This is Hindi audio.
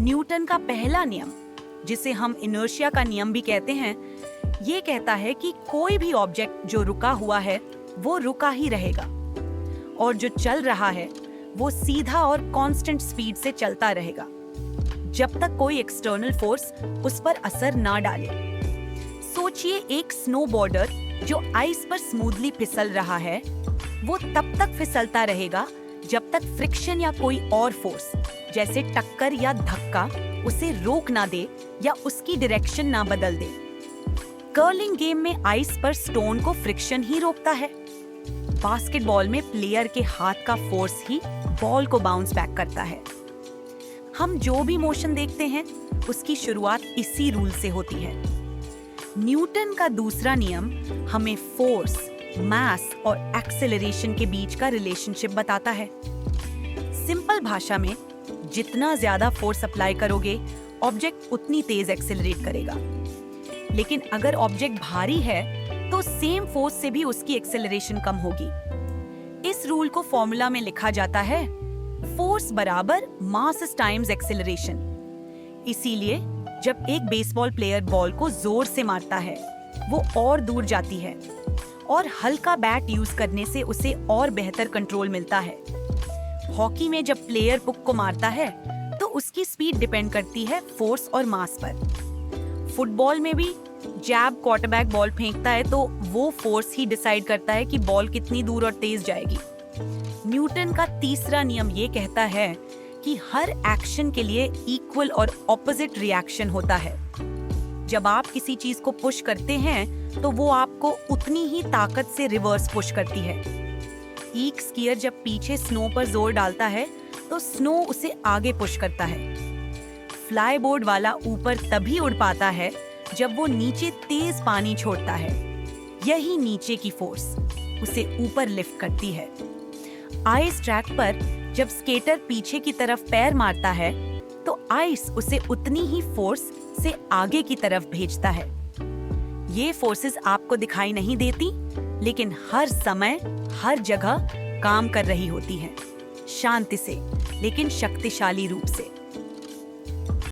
न्यूटन का पहला नियम, जिसे हम इनर्शिया का नियम भी कहते हैं, ये कहता है कि कोई भी ऑब्जेक्ट जो रुका हुआ है वो रुका ही रहेगा और जो चल रहा है वो सीधा और कांस्टेंट स्पीड से चलता रहेगा जब तक कोई एक्सटर्नल फोर्स उस पर असर ना डाले। सोचिए एक स्नोबोर्डर जो आइस पर स्मूथली फिसल रहा है, वो तब तक फिसलता रहेगा जब तक फ्रिक्शन या कोई और फोर्स जैसे टक्कर या धक्का उसे रोक ना दे या उसकी डायरेक्शन ना बदल दे। कर्लिंग गेम में आइस पर स्टोन को फ्रिक्शन ही रोकता है। बास्केटबॉल में प्लेयर के हाथ का फोर्स ही बॉल को बाउंस बैक करता है। हम जो भी मोशन देखते हैं उसकी शुरुआत इसी रूल से होती है। न्यूटन का दूसरा नियम हमें फोर्स, मास और एक्सेलरेशन के बीच का रिलेशनशिप बताता है। सिंपल भाषा में, जितना ज्यादा फोर्स अप्लाई करोगे, ऑब्जेक्ट उतनी तेज एक्सेलरेट करेगा। लेकिन अगर ऑब्जेक्ट भारी है तो सेम फोर्स से भी उसकी एक्सेलरेशन कम होगी। इस रूल को फॉर्मूला में लिखा जाता है फोर्स बराबर मास टाइम्स एक्सेलरेशन। इसीलिए जब एक बेसबॉल प्लेयर बॉल को जोर से मारता है, वो और दूर जाती है और हल्का बैट यूज करने से उसे और बेहतर कंट्रोल मिलता है। हॉकी में जब प्लेयर पुक को मारता है तो उसकी स्पीड डिपेंड करती है फोर्स और मास पर। फुटबॉल में भी जैब क्वार्टरबैक बॉल फेंकता है तो वो फोर्स ही डिसाइड करता है कि बॉल कितनी दूर और तेज जाएगी। न्यूटन का तीसरा नियम ये कहता है कि हर एक्शन के लिए इक्वल और ऑपोजिट रिएक्शन होता है। जब आप किसी चीज को पुश करते हैं तो वो आपको उतनी ही ताकत से रिवर्स पुश करती है। एक स्कीयर जब पीछे स्नो पर जोर डालता है तो स्नो उसे आगे पुश करता है। फ्लाईबोर्ड वाला ऊपर तभी उड़ पाता है जब वो नीचे तेज पानी छोड़ता है। यही नीचे की फोर्स उसे ऊपर लिफ्ट करती है। आइस ट्रैक पर जब स्केटर पीछे की तरफ पैर मारता है तो आइस उसे उतनी ही फोर्स से आगे की तरफ भेजता है। ये फोर्सेस आपको दिखाई नहीं देती, लेकिन हर समय हर जगह काम कर रही होती हैं, शांति से लेकिन शक्तिशाली रूप से।